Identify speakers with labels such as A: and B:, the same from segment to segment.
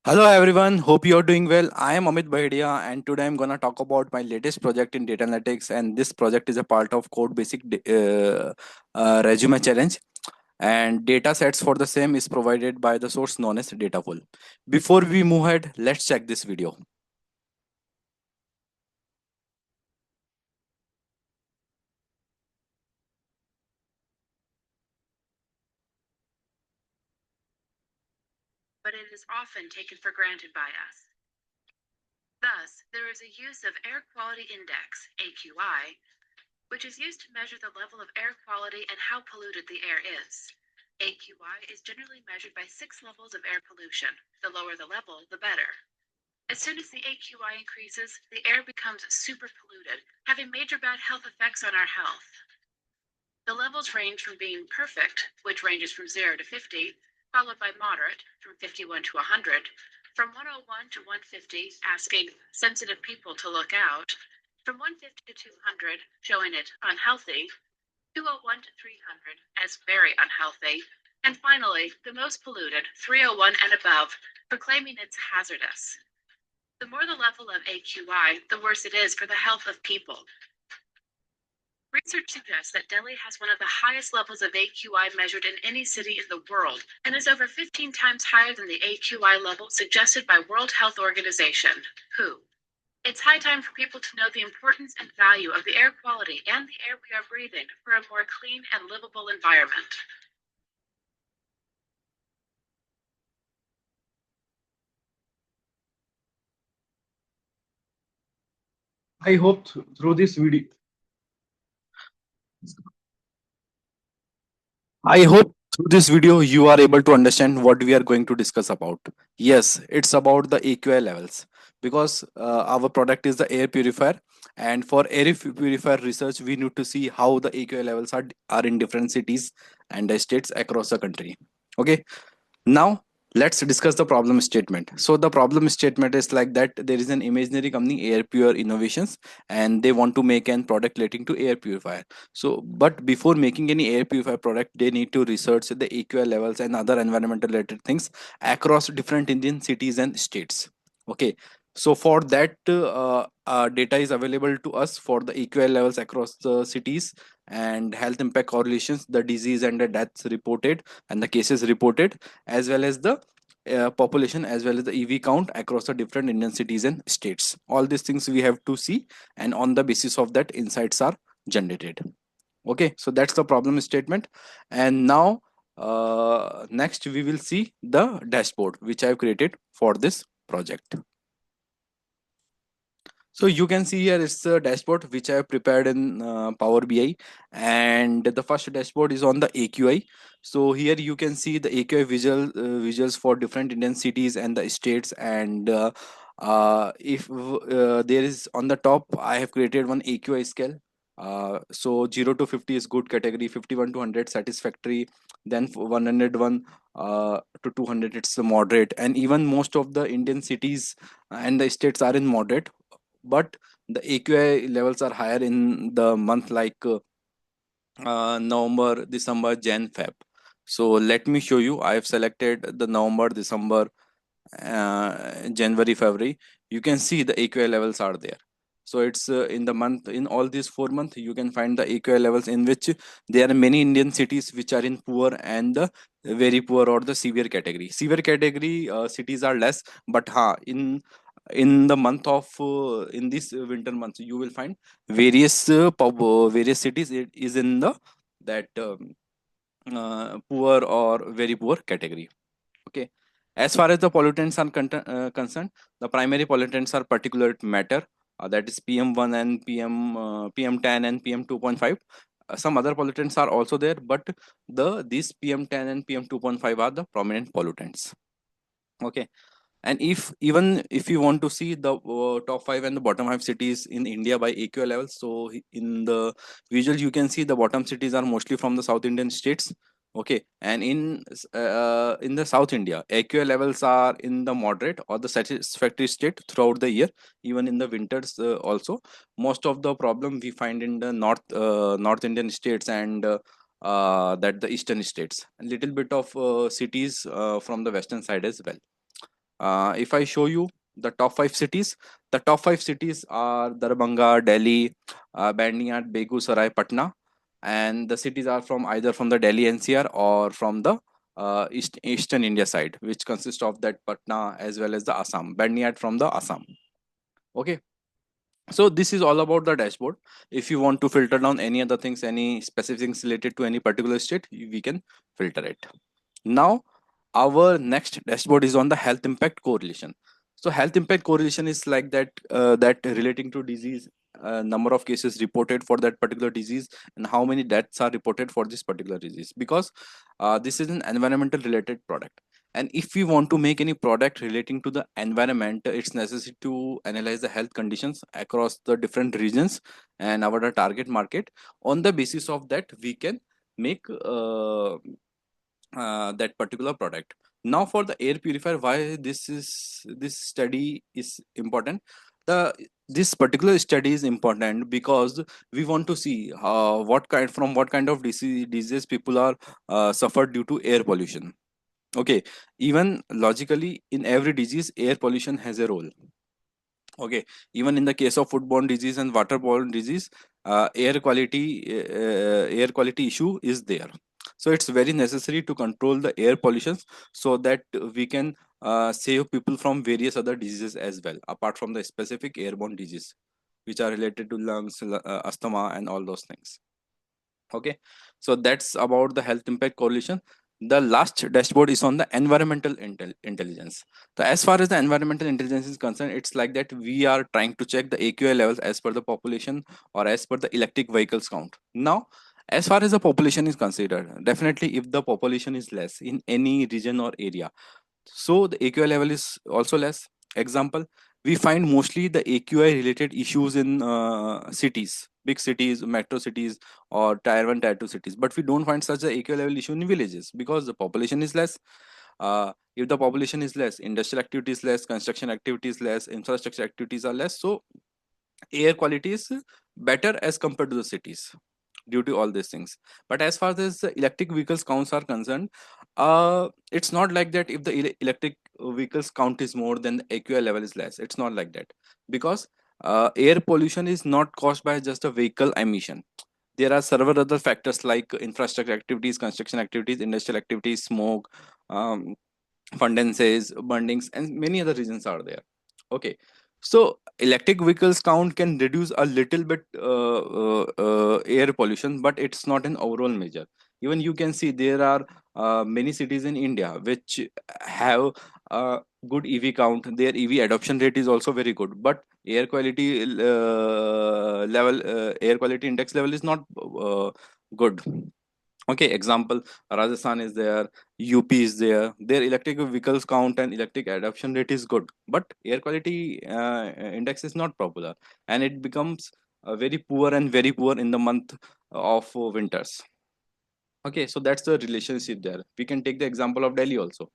A: Hello everyone, hope you're doing well. I am Amit Bahadia and today I'm gonna talk about my latest project in data analytics, and this project is a part of Code Basic Resume Challenge, and data sets for the same is provided by the source known as Datapool. Before we move ahead, let's check this video.
B: But it is often taken for granted by us. Thus, there is a use of Air Quality Index, AQI, which is used to measure the level of air quality and how polluted the air is. AQI is generally measured by 6 levels of air pollution. The lower the level, the better. As soon as the AQI increases, the air becomes super polluted, having major bad health effects on our health. The levels range from being perfect, which ranges from 0 to 50, followed by moderate, from 51 to 100, from 101 to 150, asking sensitive people to look out, from 150 to 200, showing it unhealthy, 201 to 300 as very unhealthy, and finally, the most polluted, 301 and above, proclaiming it's hazardous. The more the level of AQI, the worse it is for the health of people. Research suggests that Delhi has one of the highest levels of AQI measured in any city in the world and is over 15 times higher than the AQI level suggested by World Health Organization, WHO. It's high time for people to know the importance and value of the air quality and the air we are breathing for a more clean and livable environment.
A: I hope through this video, I hope through this video you are able to understand what we are going to discuss about. Yes, it's about the AQI levels because our product is the air purifier, and for air purifier research we need to see how the AQI levels are in different cities and states across the country. Okay, now let's discuss the problem statement. So the problem statement is like that: there is an imaginary company, AirPure Innovations, and they want to make an product relating to air purifier. So but before making any air purifier product, they need to research the AQI levels and other environmental related things across different Indian cities and states. Okay, so for that data is available to us for the AQI levels across the cities and health impact correlations, the disease and the deaths reported and the cases reported, as well as the population, as well as the EV count across the different Indian cities and states. All these things we have to see, and on the basis of that, insights are generated. Okay, so that's the problem statement. And now, next we will see the dashboard which I have created for this project. So you can see here it's a dashboard which I have prepared in Power BI, and the first dashboard is on the AQI. So here you can see the AQI visuals for different Indian cities and the states, and if there is on the top, I have created one AQI scale. So 0 to 50 is good category, 51 to 100 satisfactory, then 101 to 200 it's the moderate, and even most of the Indian cities and the states are in moderate, but the AQI levels are higher in the month like November, December, Jan, Feb. So let me show you. I have selected the November, December, January, February. You can see the AQI levels are there. So it's in the month, in all these 4 months you can find the AQI levels in which there are many Indian cities which are in poor and the very poor or the severe category. Severe category cities are less, but in the month of in this winter months you will find various various cities it is in the that poor or very poor category. Okay, as far as the pollutants are concerned, the primary pollutants are particulate matter, that is PM1 and PM10 and PM2.5. Some other pollutants are also there, but these PM10 and PM2.5 are the prominent pollutants. Okay, and if even if you want to see the top 5 and the bottom 5 cities in India by AQI levels, so in the visual you can see the bottom cities are mostly from the South Indian states. Okay, and in the South India, AQI levels are in the moderate or the satisfactory state throughout the year, even in the winters also. Most of the problem we find in the North Indian states and that the eastern states, a little bit of cities from the western side as well. If I show you the top five cities, the top five cities are Darbhanga, Delhi, Bandiat, Begusarai, Patna, and the cities are from either from the Delhi NCR or from the eastern India side, which consists of that Patna as well as the Assam, Bandiat from the Assam. Okay, so this is all about the dashboard. If you want to filter down any other things, any specific things related to any particular state, we can filter it. Now our next dashboard is on the health impact correlation. So health impact correlation is like that, that relating to disease, number of cases reported for that particular disease, and how many deaths are reported for this particular disease, because this is an environmental related product. And if we want to make any product relating to the environment, it's necessary to analyze the health conditions across the different regions and our target market. On the basis of that, we can make that particular product. Now for the air purifier, why this study is important? The This particular study is important because we want to see what kind of diseases people are suffered due to air pollution. Okay, even logically in every disease air pollution has a role. Okay, even in the case of foodborne disease and waterborne disease, air quality issue is there. So it's very necessary to control the air pollutions so that we can save people from various other diseases as well, apart from the specific airborne disease which are related to lungs, asthma and all those things. Okay, so that's about the health impact correlation. The last dashboard is on the environmental intelligence. So as far as the environmental intelligence is concerned, it's like that we are trying to check the AQI levels as per the population or as per the electric vehicles count. Now as far as the population is considered, definitely if the population is less in any region or area, so the AQI level is also less. Example, we find mostly the AQI related issues in cities, big cities, metro cities, or tier 1, tier 2 cities. But we don't find such a AQI level issue in villages because the population is less. If the population is less, industrial activity is less, construction activity is less, infrastructure activities are less. So air quality is better as compared to the cities due to all these things. But as far as the electric vehicles counts are concerned, it's not like that. If the electric vehicles count is more, then the AQI level is less. It's not like that, because air pollution is not caused by just a vehicle emission. There are several other factors like infrastructure activities, construction activities, industrial activities, smoke, um, condenses, burnings, and many other reasons are there. Okay, so electric vehicles count can reduce a little bit air pollution, but it's not an overall measure. Even you can see there are many cities in India which have a good EV count. Their EV adoption rate is also very good, but air quality index level is not good. Okay, example, Rajasthan is there, UP is there. Their electric vehicles count and electric adoption rate is good, but air quality index is not popular, and it becomes very poor and very poor in the month of winters. Okay, so that's the relationship there. We can take the example of Delhi also.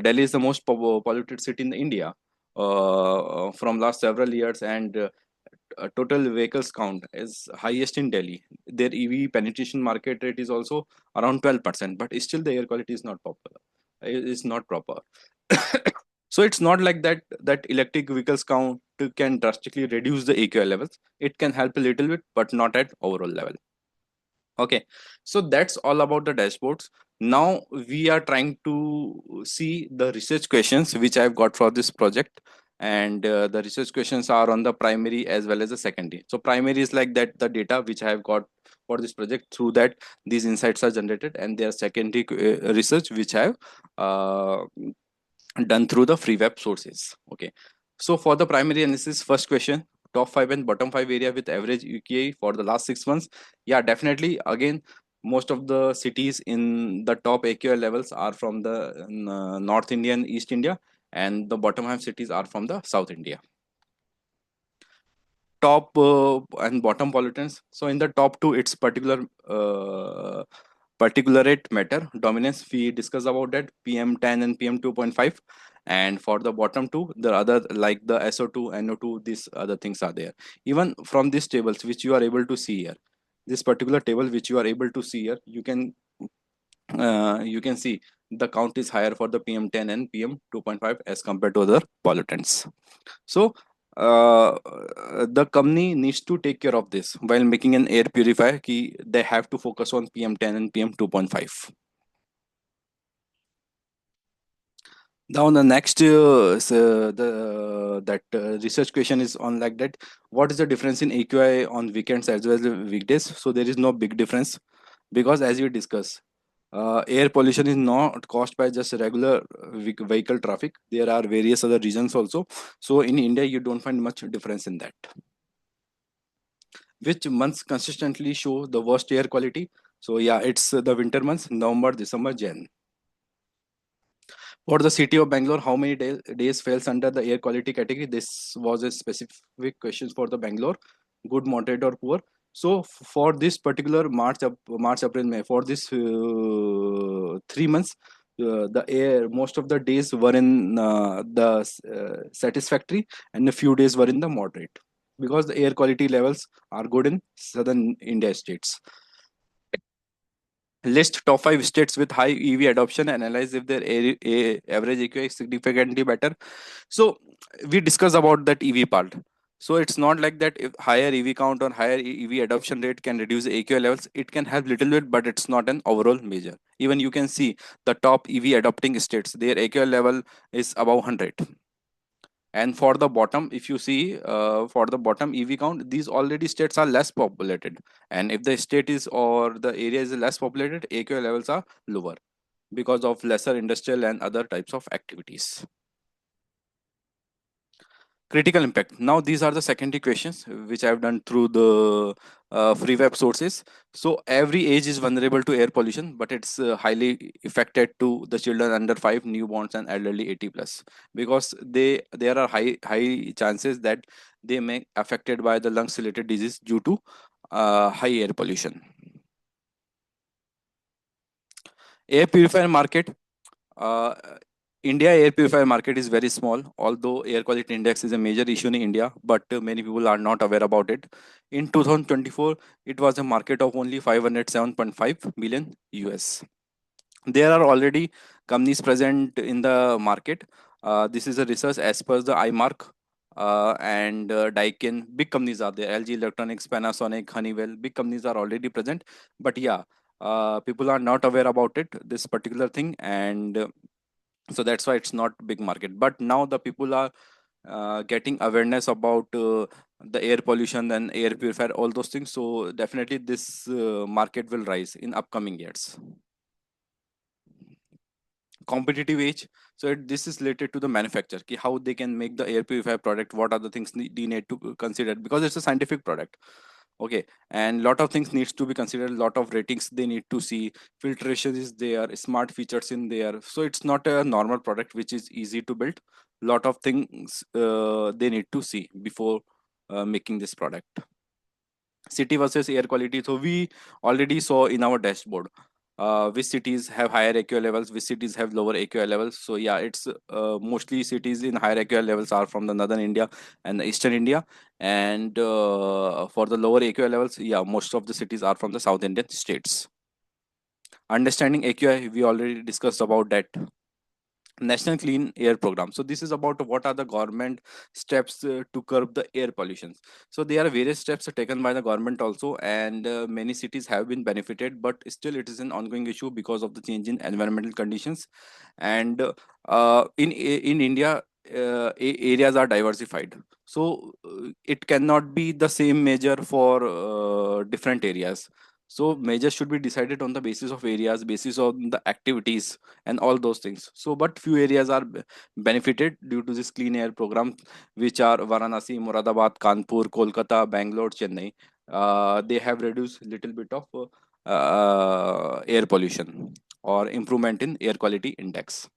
A: Delhi is the most polluted city in the India from last several years, and total vehicles count is highest in Delhi. Their EV penetration market rate is also around 12%, but still the air quality is not popular. Is not proper. So it's not like that electric vehicles count can drastically reduce the AQI levels. It can help a little bit, but not at overall level. Okay, so that's all about the dashboards. Now we are trying to see the research questions which I've got for this project, and the research questions are on the primary as well as the secondary. So primary is like that the data which I have got for this project, through that these insights are generated, and their secondary research which I have done through the free web sources. Okay, so for the primary analysis, first question, top 5 and bottom 5 area with average UKI for the last 6 months. Yeah, definitely, again, most of the cities in the top AQI levels are from the North India and East India, and the bottom half cities are from the South India. Top and bottom pollutants. So in the top two, it's particulate matter dominance. We discuss about that, PM10 and PM2.5. And for the bottom two, the other like the SO2, NO2, these other things are there. Even from these tables which you are able to see here, this particular table which you are able to see here, you can you can see the count is higher for the PM10 and PM2.5 as compared to other pollutants. So the company needs to take care of this while making an air purifier. They have to focus on PM10 and PM2.5. Now the next that research question is on like that. What is the difference in AQI on weekends as well as the weekdays? So there is no big difference, because as we discussed, air pollution is not caused by just regular vehicle traffic. There are various other reasons also. So in India, you don't find much difference in that. Which months consistently show the worst air quality? So yeah, it's the winter months: November, December, Jan. For the city of Bangalore, how many days falls under the air quality category? This was a specific question for the Bangalore: good, moderate, or poor. So for this particular March, April, May, for this 3 months, the air most of the days were in the satisfactory, and a few days were in the moderate, because the air quality levels are good in southern India states. List top 5 states with high EV adoption. Analyze if their average AQI is significantly better. So we discuss about that EV part. So it's not like that if higher EV count or higher EV adoption rate can reduce AQI levels. It can help little bit, but it's not an overall measure. Even you can see the top EV adopting states, their AQI level is above 100. And for the bottom, if you see for the bottom EV count, these already states are less populated. And if the state is or the area is less populated, AQI levels are lower because of lesser industrial and other types of activities. Critical impact. Now these are the secondary questions which I have done through the free web sources. So every age is vulnerable to air pollution, but it's highly affected to the children under 5, newborns, and elderly 80 plus, because there are high chances that they may affected by the lungs related disease due to high air pollution. Air purifier market. uh, India air purifier market is very small, although air quality index is a major issue in India, but many people are not aware about it. In 2024, it was a market of only 507.5 million US. There are already companies present in the market. This is a research as per the iMark, and Daikin. Big companies are there: LG Electronics, Panasonic, Honeywell. Big companies are already present, but yeah, people are not aware about it, this particular thing, and so that's why it's not big market. But now the people are getting awareness about the air pollution and air purifier, all those things. So definitely this market will rise in upcoming years. Competitive edge. So this is related to the manufacturer, how they can make the air purifier product, what are the things they need to consider, because it's a scientific product. Okay, and lot of things needs to be considered, lot of ratings they need to see, filtration is there, smart features in there. So it's not a normal product which is easy to build. Lot of things they need to see before making this product. City versus air quality. So we already saw in our dashboard which cities have higher AQI levels, which cities have lower AQI levels. So yeah, it's mostly cities in higher AQI levels are from the northern India and the eastern India, and for the lower AQI levels, yeah, most of the cities are from the South Indian states. Understanding AQI, we already discussed about that. National Clean Air Program. So this is about what are the government steps to curb the air pollution. So there are various steps taken by the government also, and many cities have been benefited, but still it is an ongoing issue because of the change in environmental conditions. And in India, areas are diversified. So it cannot be the same measure for different areas. So measures should be decided on the basis of areas, basis on the activities, and all those things. So but few areas are benefited due to this clean air program, which are Varanasi, Moradabad, Kanpur, Kolkata, Bangalore, Chennai. They have reduced little bit of air pollution or improvement in air quality index.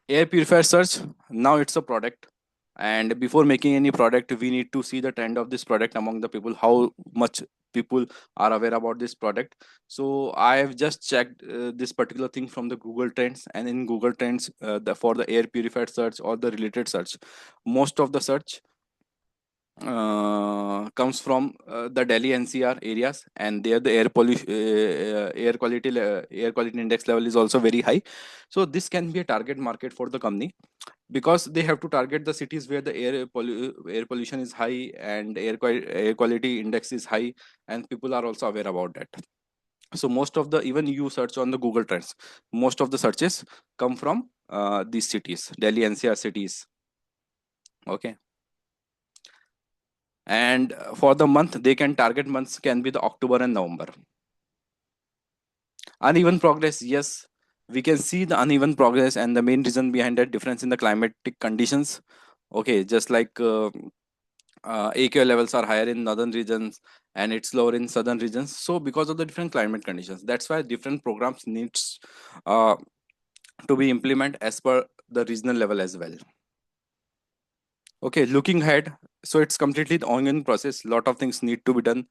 A: Air purifier search. Now it's a product, and before making any product, we need to see the trend of this product among the people, how much people are aware about this product. So I have just checked this particular thing from the Google Trends, and in Google Trends, for the air purifier search or the related search, most of the search comes from the Delhi NCR areas, and there the air pollution, air quality index level is also very high. So this can be a target market for the company, because they have to target the cities where the air pollution is high and air quality index is high, and people are also aware about that. So most of the, even you search on the Google Trends, most of the searches come from these cities, Delhi NCR cities. Okay. And for the month, they can target months can be the October and November. Uneven progress, yes, we can see the uneven progress, and the main reason behind that difference in the climatic conditions. Okay, just like AQI levels are higher in northern regions and it's lower in southern regions. So because of the different climate conditions, that's why different programs needs uh, to be implemented as per the regional level as well. Okay, looking ahead, so it's completely the ongoing process. Lot of things need to be done.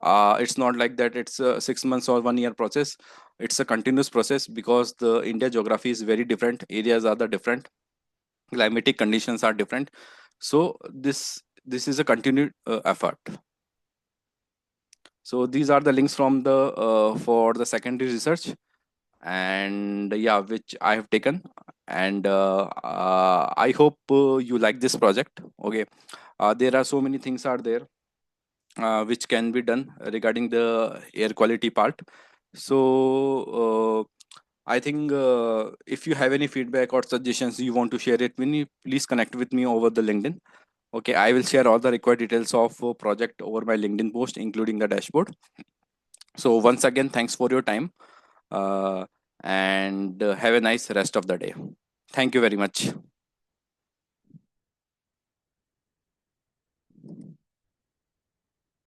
A: It's not like that it's a 6 months or 1 year process. It's a continuous process, because the India geography is very different, areas are the different, climatic conditions are different. So this is a continued effort. So these are the links from the for the secondary research, and yeah, which I have taken. And I hope you like this project. Okay, there are so many things are there which can be done regarding the air quality part. So I think if you have any feedback or suggestions you want to share it with me, please connect with me over the LinkedIn. Okay, I will share all the required details of project over my LinkedIn post, including the dashboard. So once again, thanks for your time, uh, and have a nice rest of the day. Thank you very much.